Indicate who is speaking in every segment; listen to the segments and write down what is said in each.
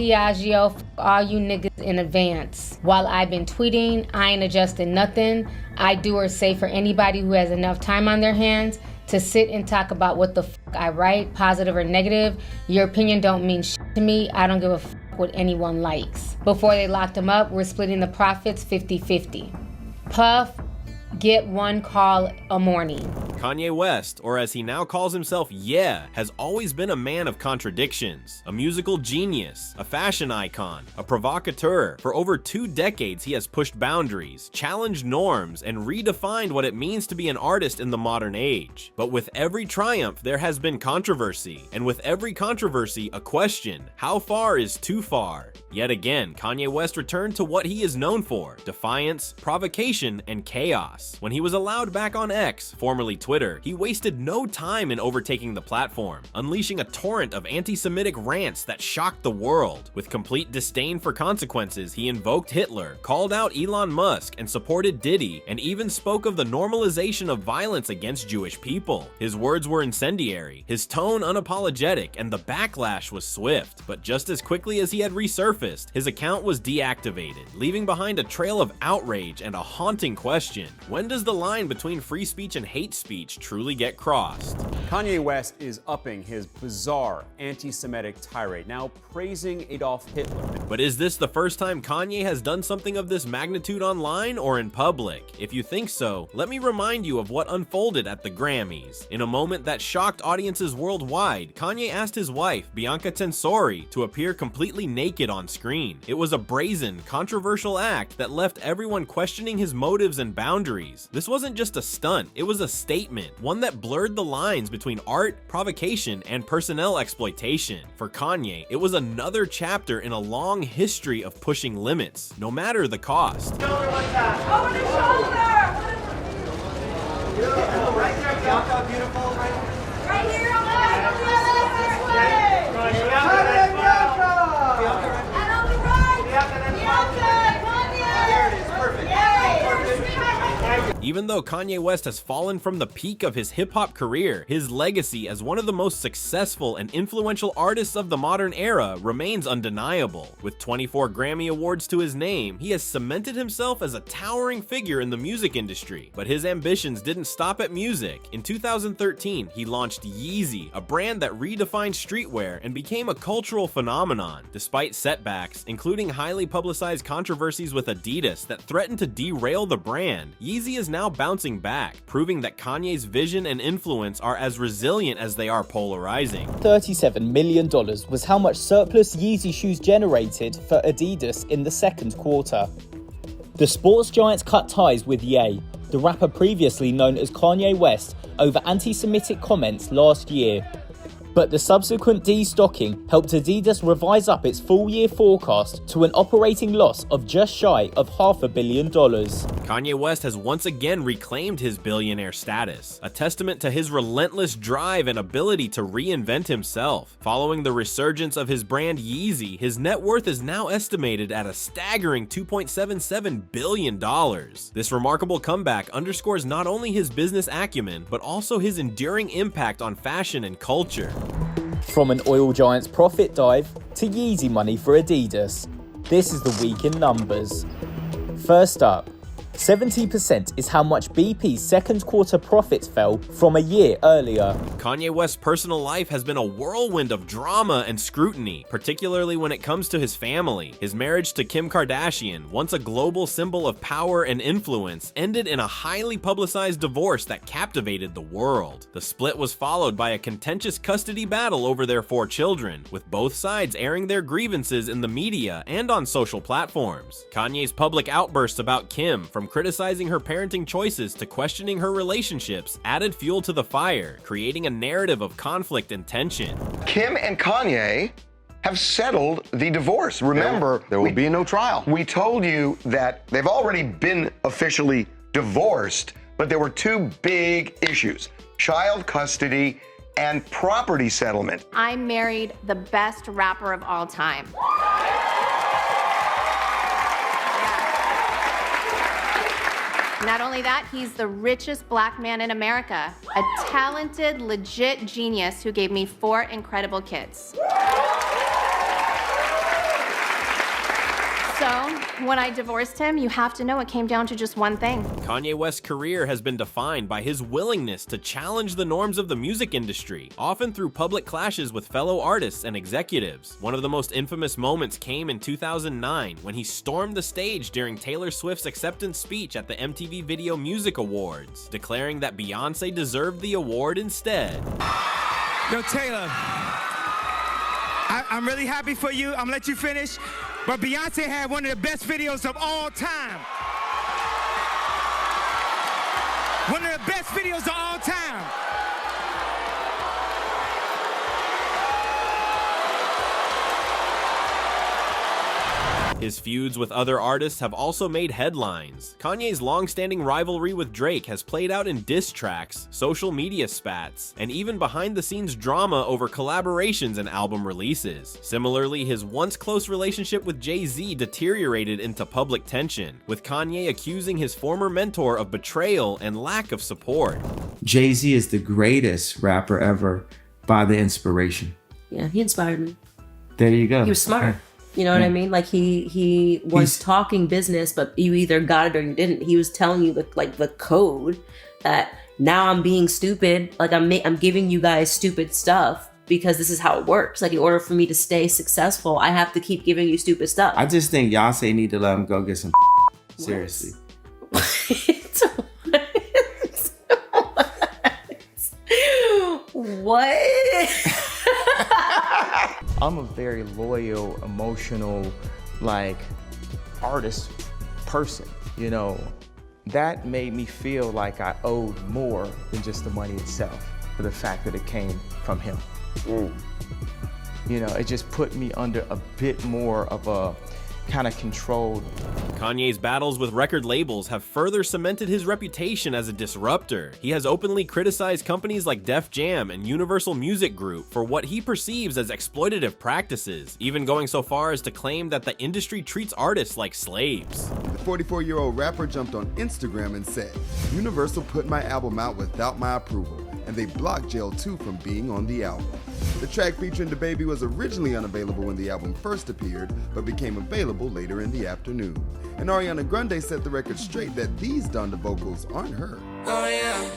Speaker 1: Diageo, f all you niggas in advance. While I've been tweeting, I ain't adjusting nothing. I do or say for anybody who has enough time on their hands to sit and talk about what the f I write, positive or negative. Your opinion don't mean shit to me. I don't give a f what anyone likes. Before they locked him up, we're splitting the profits 50-50. Puff, get one call a morning.
Speaker 2: Kanye West, or as he now calls himself, Yeah, has always been a man of contradictions. A musical genius, a fashion icon, a provocateur. For over 2 decades, he has pushed boundaries, challenged norms, and redefined what it means to be an artist in the modern age. But with every triumph, there has been controversy, and with every controversy, a question: how far is too far? Yet again, Kanye West returned to what he is known for: defiance, provocation, and chaos. When he was allowed back on X, formerly Twitter, he wasted no time in overtaking the platform, unleashing a torrent of anti-Semitic rants that shocked the world. With complete disdain for consequences, he invoked Hitler, called out Elon Musk, and supported Diddy, and even spoke of the normalization of violence against Jewish people. His words were incendiary, his tone unapologetic, and the backlash was swift. But just as quickly as he had resurfaced, his account was deactivated, leaving behind a trail of outrage and a haunting question: when does the line between free speech and hate speech truly get crossed?
Speaker 3: Kanye West is upping his bizarre anti-Semitic tirade, now praising Adolf Hitler.
Speaker 2: But is this the first time Kanye has done something of this magnitude online or in public? If you think so, let me remind you of what unfolded at the Grammys. In a moment that shocked audiences worldwide, Kanye asked his wife, Bianca Tensori, to appear completely naked on screen. It was a brazen, controversial act that left everyone questioning his motives and boundaries. This wasn't just a stunt, it was a statement, one that blurred the lines between art, provocation, and personnel exploitation. For Kanye, it was another chapter in a long history of pushing limits, no matter the cost.
Speaker 4: Over the shoulder! Beautiful, right there, Bianca, beautiful, right here, on the right, this way! Bianca! And on the right, Bianca, Kanye! There it is, perfect.
Speaker 2: Even though Kanye West has fallen from the peak of his hip-hop career, his legacy as one of the most successful and influential artists of the modern era remains undeniable. With 24 Grammy Awards to his name, he has cemented himself as a towering figure in the music industry. But his ambitions didn't stop at music. In 2013, he launched Yeezy, a brand that redefined streetwear and became a cultural phenomenon. Despite setbacks, including highly publicized controversies with Adidas that threatened to derail the brand, Yeezy is now bouncing back, proving that Kanye's vision and influence are as resilient as they are polarizing.
Speaker 5: $37 million was how much surplus Yeezy shoes generated for Adidas in the second quarter. The sports giants cut ties with Ye, the rapper previously known as Kanye West, over anti-Semitic comments last year. But the subsequent destocking helped Adidas revise up its full-year forecast to an operating loss of just shy of $500 million.
Speaker 2: Kanye West has once again reclaimed his billionaire status, a testament to his relentless drive and ability to reinvent himself. Following the resurgence of his brand Yeezy, his net worth is now estimated at a staggering $2.77 billion. This remarkable comeback underscores not only his business acumen, but also his enduring impact on fashion and culture.
Speaker 5: From an oil giant's profit dive to Yeezy money for Adidas, this is the week in numbers. First up, 70% is how much BP's second quarter profits fell from a year earlier.
Speaker 2: Kanye West's personal life has been a whirlwind of drama and scrutiny, particularly when it comes to his family. His marriage to Kim Kardashian, once a global symbol of power and influence, ended in a highly publicized divorce that captivated the world. The split was followed by a contentious custody battle over their 4 children, with both sides airing their grievances in the media and on social platforms. Kanye's public outbursts about Kim, from criticizing her parenting choices to questioning her relationships, added fuel to the fire, creating a narrative of conflict and tension.
Speaker 6: Kim and Kanye have settled the divorce. Remember,
Speaker 7: there will be no trial.
Speaker 6: We told you that they've already been officially divorced, but there were 2 big issues: child custody and property settlement.
Speaker 8: I married the best rapper of all time. Not only that, he's the richest black man in America, a talented, legit genius who gave me 4 incredible kids. So, when I divorced him, you have to know it came down to just one thing.
Speaker 2: Kanye West's career has been defined by his willingness to challenge the norms of the music industry, often through public clashes with fellow artists and executives. One of the most infamous moments came in 2009 when he stormed the stage during Taylor Swift's acceptance speech at the MTV Video Music Awards, declaring that Beyoncé deserved the award instead.
Speaker 7: Yo, Taylor, I'm really happy for you. I'm gonna let you finish. But Beyonce had one of the best videos of all time. One of the best videos of all time.
Speaker 2: His feuds with other artists have also made headlines. Kanye's long-standing rivalry with Drake has played out in diss tracks, social media spats, and even behind-the-scenes drama over collaborations and album releases. Similarly, his once close relationship with Jay-Z deteriorated into public tension, with Kanye accusing his former mentor of betrayal and lack of support.
Speaker 9: Jay-Z is the greatest rapper ever by the inspiration.
Speaker 10: Yeah, he inspired me.
Speaker 9: There you go.
Speaker 10: He was smart. You know what I mean? Like he was talking business, but you either got it or you didn't. He was telling you the code that now I'm being stupid. Like I'm giving you guys stupid stuff because this is how it works. Like in order for me to stay successful, I have to keep giving you stupid stuff.
Speaker 9: I just think Beyonce need to let him go get some seriously.
Speaker 10: What?
Speaker 11: I'm a very loyal, emotional, artist person, you know. That made me feel like I owed more than just the money itself, for the fact that it came from him. You know, it just put me under a bit more of a kind of controlled.
Speaker 2: Kanye's battles with record labels have further cemented his reputation as a disruptor. He has openly criticized companies like Def Jam and Universal Music Group for what he perceives as exploitative practices, even going so far as to claim that the industry treats artists like slaves.
Speaker 12: The 44-year-old rapper jumped on Instagram and said, "Universal put my album out without my approval, and they blocked Jail 2 from being on the album." The track featuring DaBaby was originally unavailable when the album first appeared, but became available later in the afternoon. And Ariana Grande set the record straight that these Donda vocals aren't her.
Speaker 4: Oh yeah.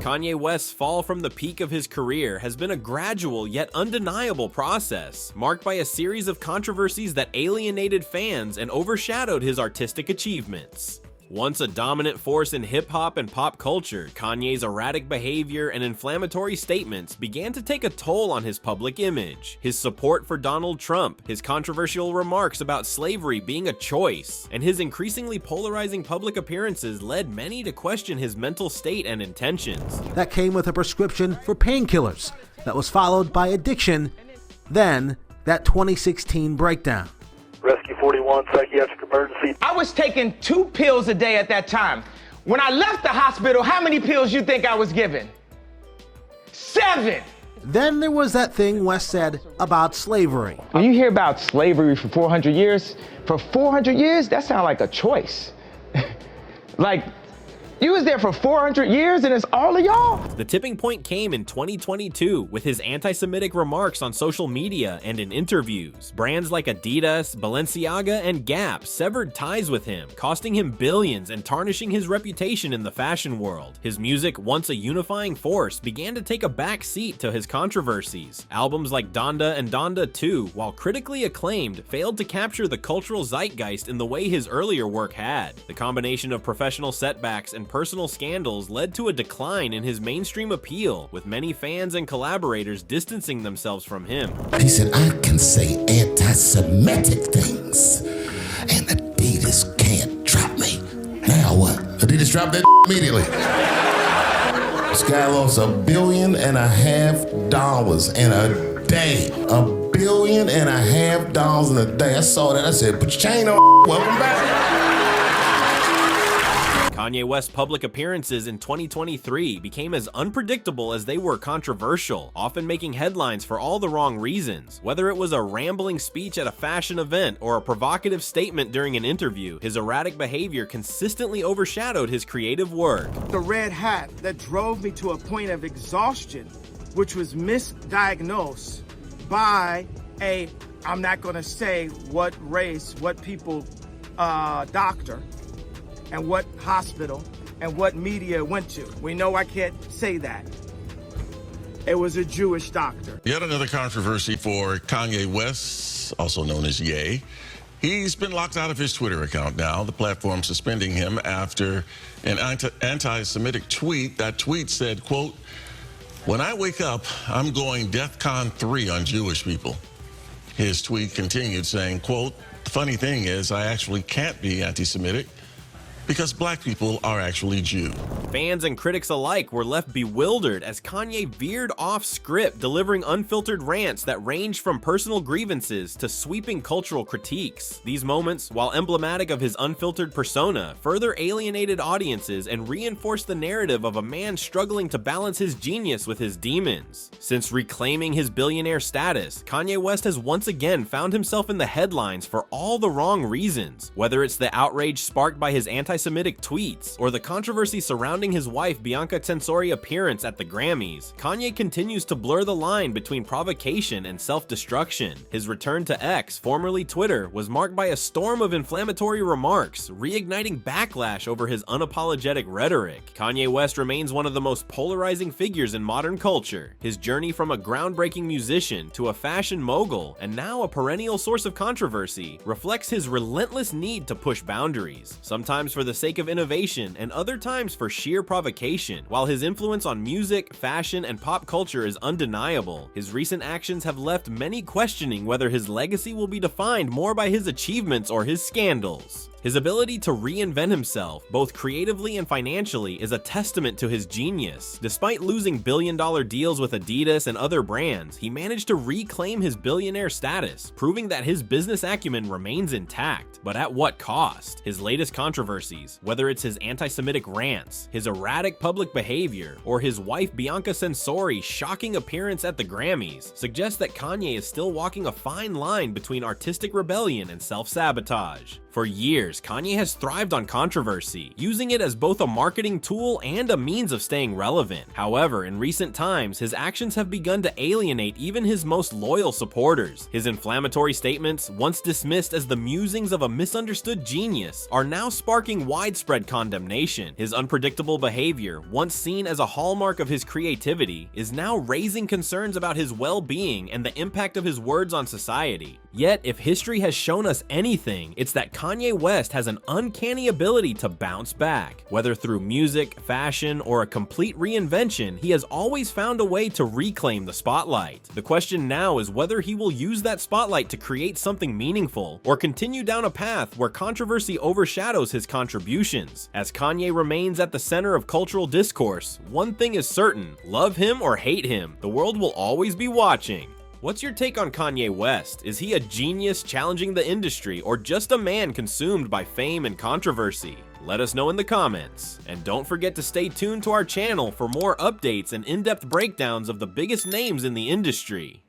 Speaker 2: Kanye West's fall from the peak of his career has been a gradual yet undeniable process, marked by a series of controversies that alienated fans and overshadowed his artistic achievements. Once a dominant force in hip-hop and pop culture, Kanye's erratic behavior and inflammatory statements began to take a toll on his public image. His support for Donald Trump, his controversial remarks about slavery being a choice, and his increasingly polarizing public appearances led many to question his mental state and intentions.
Speaker 13: That came with a prescription for painkillers that was followed by addiction, then that 2016 breakdown.
Speaker 14: Rescue 41, psychiatric emergency.
Speaker 7: I was taking 2 pills a day at that time. When I left the hospital, how many pills you think I was given? 7!
Speaker 13: Then there was that thing West said about slavery.
Speaker 11: When you hear about slavery for 400 years, that sounds like a choice. You was there for 400 years and it's all of y'all?
Speaker 2: The tipping point came in 2022 with his anti-Semitic remarks on social media and in interviews. Brands like Adidas, Balenciaga, and Gap severed ties with him, costing him billions and tarnishing his reputation in the fashion world. His music, once a unifying force, began to take a back seat to his controversies. Albums like Donda and Donda 2, while critically acclaimed, failed to capture the cultural zeitgeist in the way his earlier work had. The combination of professional setbacks and personal scandals led to a decline in his mainstream appeal, with many fans and collaborators distancing themselves from him.
Speaker 15: He said, "I can say anti-Semitic things, and Adidas can't drop me." Now what? Adidas dropped that immediately. This guy lost $1.5 billion in a day. $1.5 billion in a day. I saw that. I said, "Put your chain on. Welcome back."
Speaker 2: Kanye West's public appearances in 2023 became as unpredictable as they were controversial, often making headlines for all the wrong reasons. Whether it was a rambling speech at a fashion event or a provocative statement during an interview, his erratic behavior consistently overshadowed his creative work.
Speaker 7: The red hat that drove me to a point of exhaustion, which was misdiagnosed by
Speaker 16: I'm not going to say what race, what people, doctor, and what hospital, and what media went to. We know I can't say that. It was a Jewish doctor.
Speaker 17: Yet another controversy for Kanye West, also known as Ye. He's been locked out of his Twitter account now, the platform suspending him after an anti-Semitic tweet. That tweet said, quote, "When I wake up, I'm going DEFCON 3 on Jewish people." His tweet continued saying, quote, "The funny thing is I actually can't be anti-Semitic because black people are actually Jew."
Speaker 2: Fans and critics alike were left bewildered as Kanye veered off script, delivering unfiltered rants that ranged from personal grievances to sweeping cultural critiques. These moments, while emblematic of his unfiltered persona, further alienated audiences and reinforced the narrative of a man struggling to balance his genius with his demons. Since reclaiming his billionaire status, Kanye West has once again found himself in the headlines for all the wrong reasons, whether it's the outrage sparked by his anti-Semitic tweets or the controversy surrounding his wife Bianca Tensori's appearance at the Grammys. Kanye continues to blur the line between provocation and self-destruction. His return to X, formerly Twitter, was marked by a storm of inflammatory remarks, reigniting backlash over his unapologetic rhetoric. Kanye West remains one of the most polarizing figures in modern culture. His journey from a groundbreaking musician to a fashion mogul and now a perennial source of controversy reflects his relentless need to push boundaries, sometimes for the sake of innovation and other times for sheer provocation. While his influence on music, fashion, and pop culture is undeniable, his recent actions have left many questioning whether his legacy will be defined more by his achievements or his scandals. His ability to reinvent himself, both creatively and financially, is a testament to his genius. Despite losing billion-dollar deals with Adidas and other brands, he managed to reclaim his billionaire status, proving that his business acumen remains intact. But at what cost? His latest controversies, whether it's his anti-Semitic rants, his erratic public behavior, or his wife Bianca Tensori's shocking appearance at the Grammys, suggest that Kanye is still walking a fine line between artistic rebellion and self-sabotage. For years, Kanye has thrived on controversy, using it as both a marketing tool and a means of staying relevant. However, in recent times, his actions have begun to alienate even his most loyal supporters. His inflammatory statements, once dismissed as the musings of a misunderstood genius, are now sparking widespread condemnation. His unpredictable behavior, once seen as a hallmark of his creativity, is now raising concerns about his well-being and the impact of his words on society. Yet, if history has shown us anything, it's that Kanye West has an uncanny ability to bounce back. Whether through music, fashion, or a complete reinvention, he has always found a way to reclaim the spotlight. The question now is whether he will use that spotlight to create something meaningful, or continue down a path where controversy overshadows his contributions. As Kanye remains at the center of cultural discourse, one thing is certain: love him or hate him, the world will always be watching. What's your take on Kanye West? Is he a genius challenging the industry, or just a man consumed by fame and controversy? Let us know in the comments. And don't forget to stay tuned to our channel for more updates and in-depth breakdowns of the biggest names in the industry.